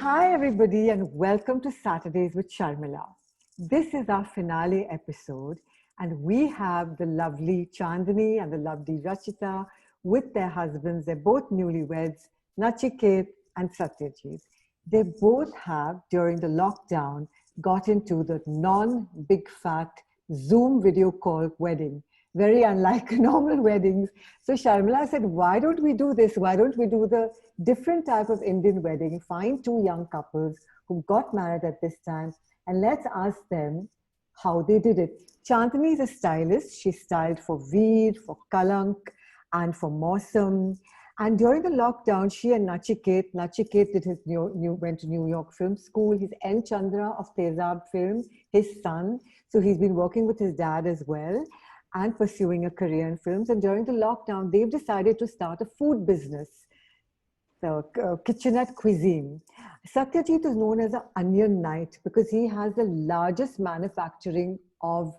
Hi, everybody, and welcome to Saturdays with Sharmila. This is our finale episode, and we have the lovely Chandani and the lovely Rachita with their husbands. They're both newlyweds, Nachiket and Satyajit. They both have, during the lockdown, got into the non-big fat Zoom video call wedding, very unlike normal weddings. So Sharmila said, why don't we do this? Why don't we do the different type of Indian wedding? Find two young couples who got married at this time and let's ask them how they did it. Chandani is a stylist. She styled for Veer, for Kalank, and for Mosam. And during the lockdown, she and Nachiket did his went to New York Film School. He's N. Chandra of Tezab Films, his son. So he's been working with his dad as well and pursuing a career in films. And during the lockdown, they've decided to start a food business, so kitchenette cuisine. Satyajit is known as an onion knight because he has the largest manufacturing of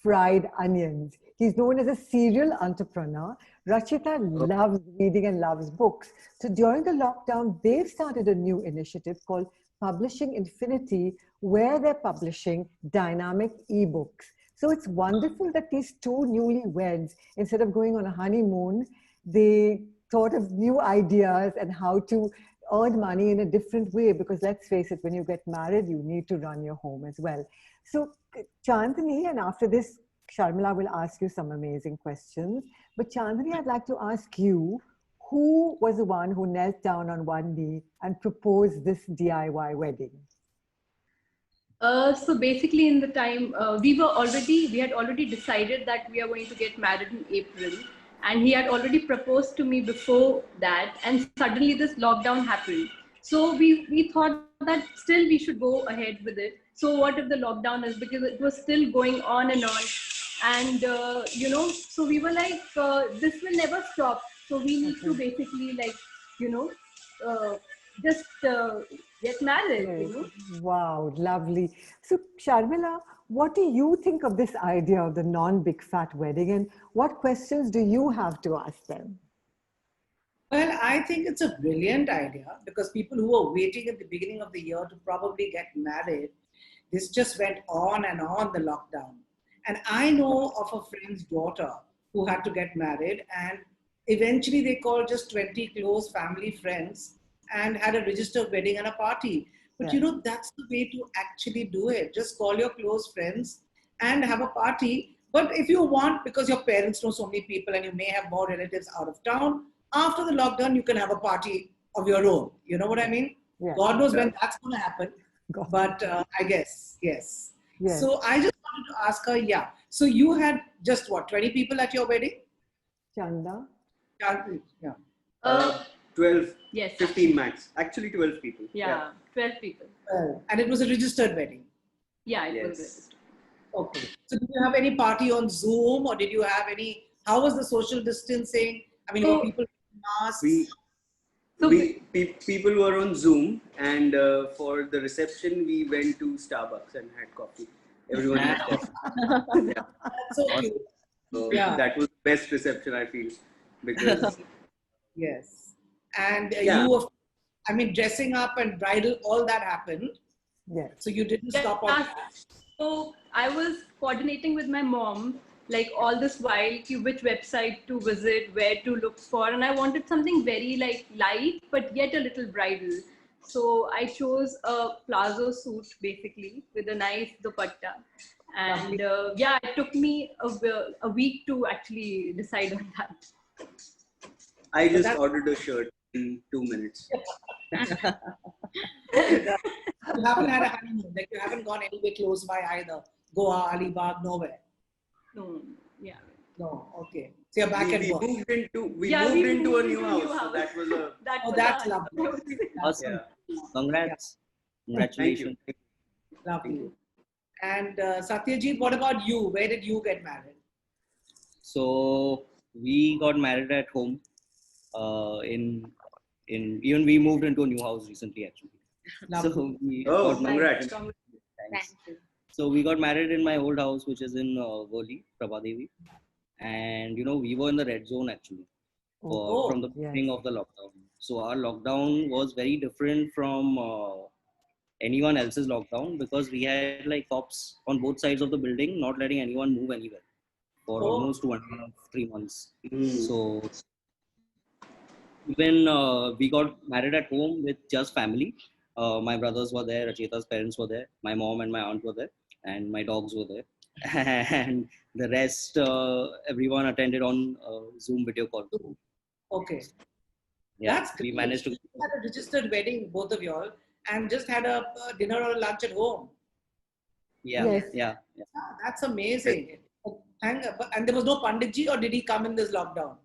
fried onions. He's known as a serial entrepreneur. Rachita loves reading and loves books. So during the lockdown, they've started a new initiative called Publishing Infinity, where they're publishing dynamic ebooks. So it's wonderful that these two newlyweds, instead of going on a honeymoon, they thought of new ideas and how to earn money in a different way. Because let's face it, when you get married, you need to run your home as well. So Chandani, and after this, Sharmila will ask you some amazing questions. But Chandani, I'd like to ask you, who was the one who knelt down on one knee and proposed this DIY wedding? So basically in the time, we had already decided that we are going to get married in April, and he had already proposed to me before that, and suddenly this lockdown happened. So we thought that still we should go ahead with it. So what if the lockdown is, because it was still going on and on. And, so we were like, this will never stop. So we need to basically just get married, Wow, lovely. So, Sharmila, what do you think of this idea of the non-big fat wedding, and what questions do you have to ask them? Well, I think it's a brilliant idea because people who were waiting at the beginning of the year to probably get married, this just went on and on, the lockdown. And I know of a friend's daughter who had to get married, and eventually they called just 20 close family friends and had a registered wedding and a party. But that's the way to actually do it. Just call your close friends and have a party. But if you want, because your parents know so many people and you may have more relatives out of town, after the lockdown, you can have a party of your own. You know what I mean? Yeah. God knows when that's going to happen. But I guess, yes. So I just wanted to ask her, So you had just 20 people at your wedding? Chanda? Yeah. 12, yes, 15 max. Actually 12 people. Yeah, 12 people. And it was a registered wedding? Yeah, it was registered. Okay. So did you have any party on Zoom, or did you have any, how was the social distancing? I mean, were people masks? People were on Zoom, and for the reception, we went to Starbucks and had coffee. Everyone had coffee. That's so cute. So that was the best reception, I feel, because... Yes. And you were, dressing up and bridal, all that happened. Yes. So you didn't stop on that. So I was coordinating with my mom, like all this while, which website to visit, where to look for. And I wanted something very light, but yet a little bridal. So I chose a plazo suit, basically, with a nice dupatta. And it took me a week to actually decide on that. I just ordered a shirt in 2 minutes. You haven't had a honeymoon, like you haven't gone anywhere close by either. Goa, Alibag, nowhere. No, yeah. No, okay. So you're back at work. We moved into a new house. So that was a... that's lovely. Awesome. Congrats. Congratulations. Lovely. And Satyajit, what about you? Where did you get married? So we got married at home. Even we moved into a new house recently, actually. So we got congrats. Thanks. So we got married in my old house, which is in Worli, Prabhadevi. And we were in the red zone actually from the beginning of the lockdown. So our lockdown was very different from anyone else's lockdown because we had like cops on both sides of the building, not letting anyone move anywhere for Oh. almost 2.5, 3 months. Mm. So even we got married at home with just family. My brothers were there, Rachita's parents were there, my mom and my aunt were there, and my dogs were there. And the rest, everyone attended on Zoom video call. Okay. Yeah, That's we great. managed to. You had a registered wedding, both of y'all, and just had a dinner or a lunch at home. Yeah, Yes. yeah. Ah, that's amazing. And there was no Panditji, or did he come in this lockdown?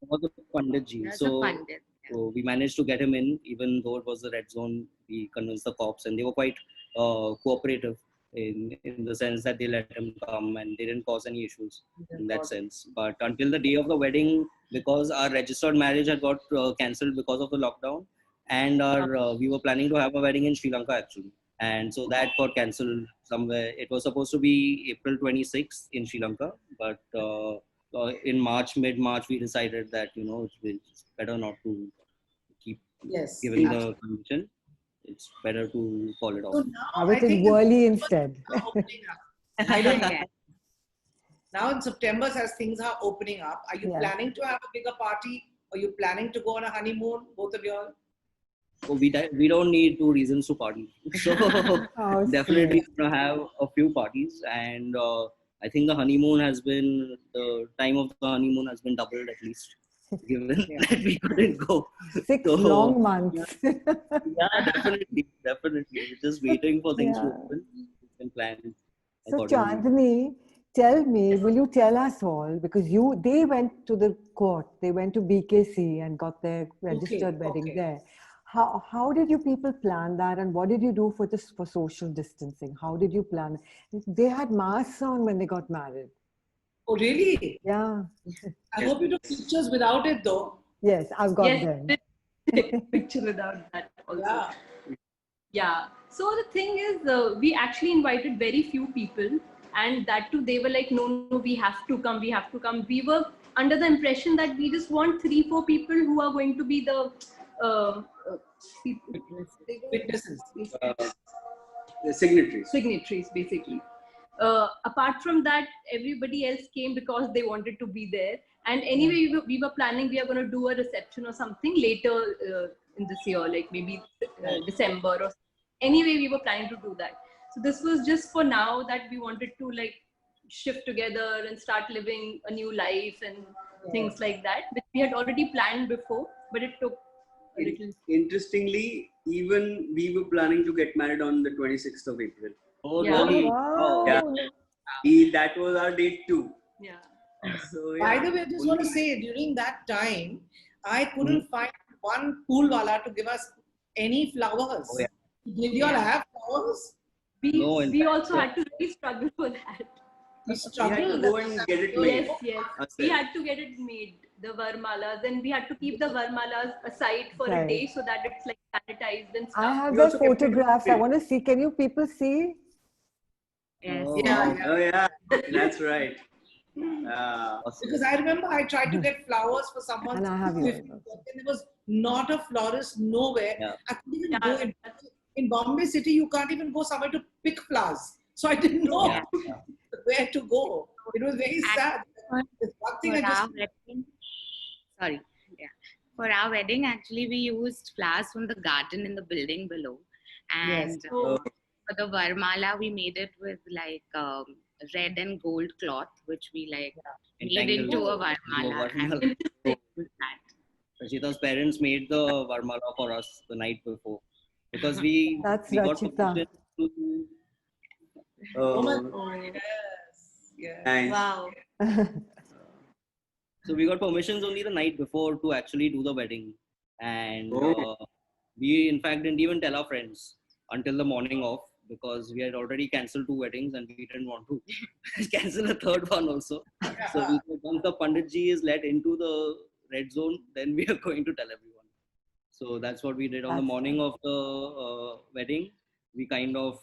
Was a Panditji. That's So, a Pandit. so we managed to get him in, even though it was a red zone. We convinced the cops, and they were quite cooperative in the sense that they let him come and they didn't cause any issues in that sense. But until the day of the wedding, because our registered marriage had got cancelled because of the lockdown, and our we were planning to have a wedding in Sri Lanka actually, and so that got cancelled somewhere. It was supposed to be April 26th in Sri Lanka, but in mid-March, we decided that it's better not to keep Yes. given the condition. It's better to call it So off. now Have I it in think the Worli September instead. are opening up. I don't know. Yeah. Now in September, as things are opening up, are you Yeah. planning to have a bigger party? Are you planning to go on a honeymoon, both of y'all? So we don't need 2 reasons to party. So Oh, definitely sweet. gonna have a few parties, and I think the time of the honeymoon has been doubled at least, given that we couldn't go. 6 So, long months. Yeah, definitely. We're just waiting for things to Yeah. open. We can plan So accordingly. Chandni, tell me, will you tell us all, because they went to the court, they went to BKC and got their registered wedding okay. there. How did you people plan that, and what did you do for social distancing? How did you plan? They had masks on when they got married. Oh, really? Yeah. I hope you took pictures without it, though. Yes, I've got Yes, them. picture without that also. Yeah. Yeah. So the thing is, we actually invited very few people, and that too, they were like, no, we have to come, we have to come. We were under the impression that we just want 3-4 people who are going to be the Witnesses. The signatories. Signatories, basically. Apart from that, everybody else came because they wanted to be there. And anyway, we were planning we are going to do a reception or something later in this year, like maybe December or anyway, we were planning to do that. So this was just for now that we wanted to like shift together and start living a new life and things like that, which we had already planned before, but it took a little. Interestingly, even we were planning to get married on the 26th of April. Oh, Yeah. really? Wow. Yeah. That was our date too. Yeah. So, By the way, I just want to say, during that time, I couldn't find one pool wala to give us any flowers. Oh, yeah. Did you all have flowers? No, in We fact, also had to really struggle for that. We we had to struggled. go and get it made. Yes. We had to get it made, the varmalas, and we had to keep the varmalas aside for Right. a day so that it's like sanitized and stuff. I have We their also kept it photographs. I fit. want to see. Can you people see? Yes. Oh, Yeah. Oh yeah, that's right. Because I remember I tried to get flowers for someone. And I have yours. and there was not a florist nowhere. Yeah. I couldn't even Yeah. go in Bombay City. You can't even go somewhere to pick flowers. So I didn't know Yeah. where to go. It was very sad. There's one thing For I just our wedding, sorry, yeah. For our wedding, actually, we used flowers from the garden in the building below, and Oh. for the varmala, we made it with like red and gold cloth, which we like made entangled into a into a varmala. varmala. And with that. Rachita's parents made the varmala for us the night before because we That's got Rachita. permission to. Oh my Oh, God. Yes. nice. Wow. So we got permissions only the night before to actually do the wedding, and Oh. we in fact didn't even tell our friends until the morning of because we had already cancelled 2 weddings and we didn't want to cancel a third one also. So we said, once the Panditji is let into the red zone, then we are going to tell everyone. So that's what we did on the That's morning of the wedding. We kind of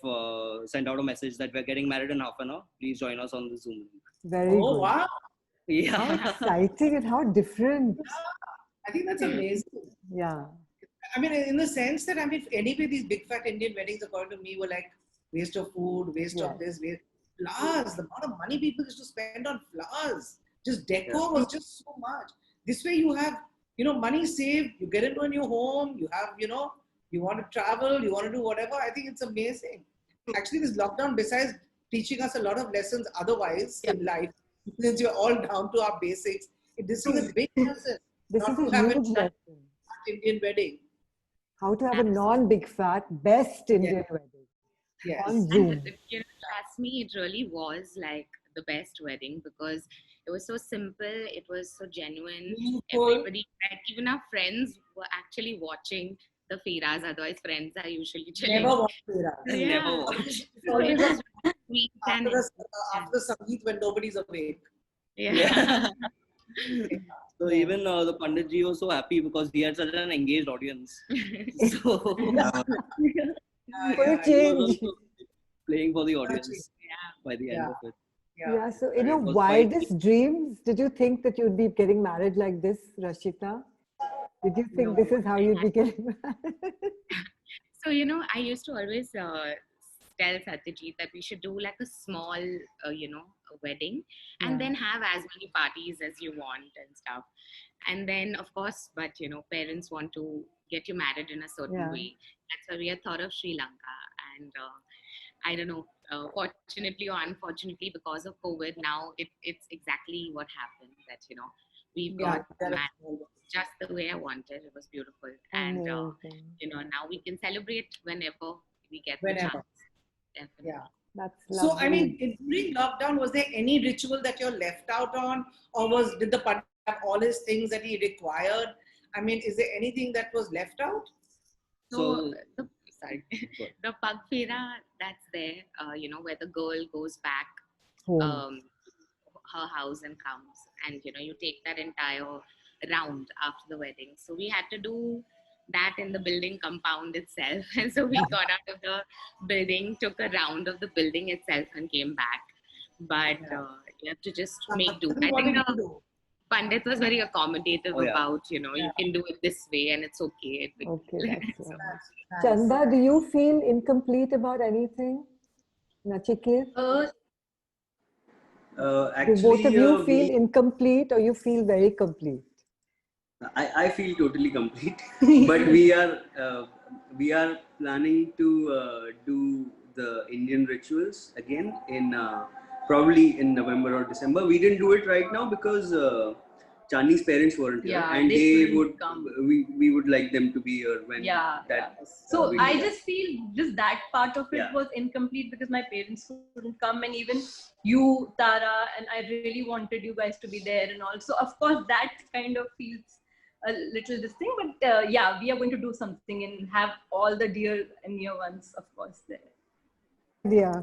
sent out a message that we're getting married in half an hour. Please join us on the Zoom link. Very Oh good. wow. Yeah. How exciting and how different. I think that's amazing. Yeah. I mean, in the sense that, I mean, anyway, these big fat Indian weddings, according to me, were like waste of food, waste of this, waste. Flowers, the amount of money people used to spend on flowers, just decor was just so much. This way you have, money saved, you get into a new home, you have, you want to travel, you want to do whatever. I think it's amazing. Actually, this lockdown, besides teaching us a lot of lessons otherwise in life, since you're all down to our basics, this is a big lesson. This not is to a have huge an lesson. Indian wedding. How to have a non-big fat, best Indian wedding Yes. on Zoom. And trust me, it really was like the best wedding because it was so simple, it was so genuine. Everybody, like, even our friends were actually watching the Firas, otherwise friends are usually chilling. Never watch Firas. Never watched. So it was sweet and after the Sangeet when nobody's awake. yeah. So even the Panditji was so happy because he had such an engaged audience. So For a change. playing for the audience by the end of it. Yeah, so in your It was wildest dreams, did you think that you'd be getting married like this, Rashita? Did you think this is how you'd be getting married? So, I used to always tell Satyajit that we should do like a small, a wedding and then have as many parties as you want and stuff. And then, of course, but, parents want to get you married in a certain way. That's why we had thought of Sri Lanka. And I don't know, fortunately or unfortunately, because of COVID, now it's exactly what happened that, we've got married just the way I wanted. It was beautiful. And, now we can celebrate whenever we get the chance. Definitely. Yeah. That's lovely. So, I mean, during lockdown, was there any ritual that you're left out on? Or did the Pandit have all his things that he required? I mean, is there anything that was left out? So the Pag Fera, that's there, where the girl goes back her house and comes. And, you take that entire round after the wedding. So we had to do that in the building compound itself. And so we got out of the building, took a round of the building itself and came back. But you have to just make do. I think the Pandit was very accommodative about, you can do it this way and it's okay. Okay, that's right. Chanda, do you feel incomplete about anything? Nachiket? Actually, do both of you feel incomplete or you feel very complete? I feel totally complete, but we are planning to do the Indian rituals again in probably in November or December. We didn't do it right now because Chani's parents weren't here, and they would come. We would like them to be here when So I just feel just that part of it was incomplete because my parents couldn't come, and even you, Tara, and I really wanted you guys to be there, and also of course that kind of feels a little this thing, but we are going to do something and have all the dear and near ones, of course, there. Yeah.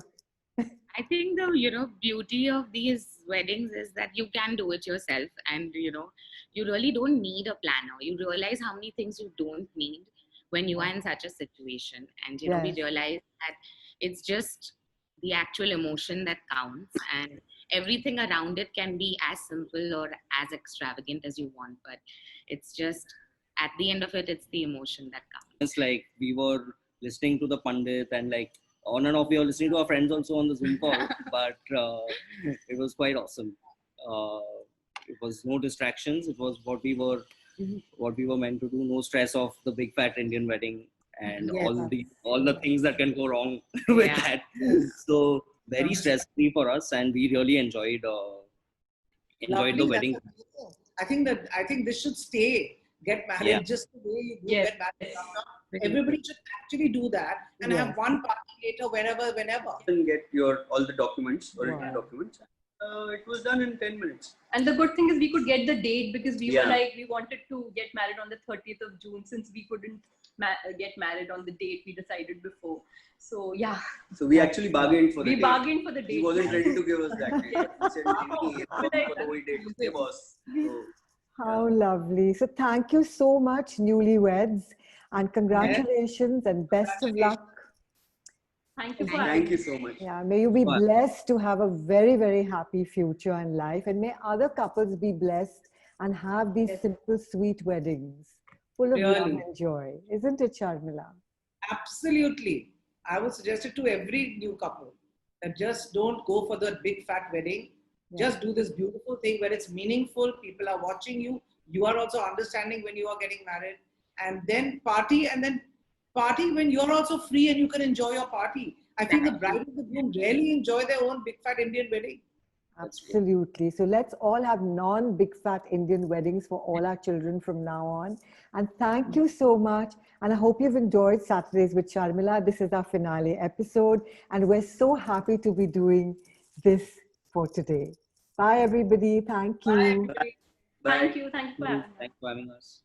I think the beauty of these weddings is that you can do it yourself, and you really don't need a planner. You realize how many things you don't need when you are in such a situation, and we realize that it's just the actual emotion that counts, and everything around it can be as simple or as extravagant as you want, but it's just at the end of it, it's the emotion that counts. It's like we were listening to the Pandit and like on and off we were listening to our friends also on the Zoom call, but it was quite awesome. It was no distractions. It was what we were meant to do. No stress of the big fat Indian wedding and all the things that can go wrong with that. So very stress free for us, and we really enjoyed the wedding. I think this should stay. Get married just the way you do get married. Everybody should actually do that and have one party later whenever. And get all the documents, original documents. It was done in 10 minutes. And the good thing is we could get the date because we were like, we wanted to get married on the 30th of June since we couldn't get married on the date we decided before. So So we actually bargained for the date. We bargained for the date. He wasn't ready to give us that date. He said, for the whole date. It was. How lovely. So thank you so much, newlyweds, and congratulations and best of luck. Thank you. Thank you so much. Yeah, may you be blessed to have a very, very happy future in life, and may other couples be blessed and have these Yes. simple, sweet weddings full of love Really. and joy. Isn't it, Sharmila? Absolutely. I would suggest it to every new couple that just don't go for the big fat wedding. Yeah. Just do this beautiful thing where it's meaningful. People are watching you. You are also understanding when you are getting married. And then party, when you're also free and you can enjoy your party. I feel the bride and the groom really enjoy their own big fat Indian wedding. Absolutely. So let's all have non-big fat Indian weddings for all our children from now on. And thank you so much. And I hope you've enjoyed Saturdays with Sharmila. This is our finale episode. And we're so happy to be doing this for today. Bye, everybody. Thank you. Bye. Thank you. Thank you for having us. Thanks for having us.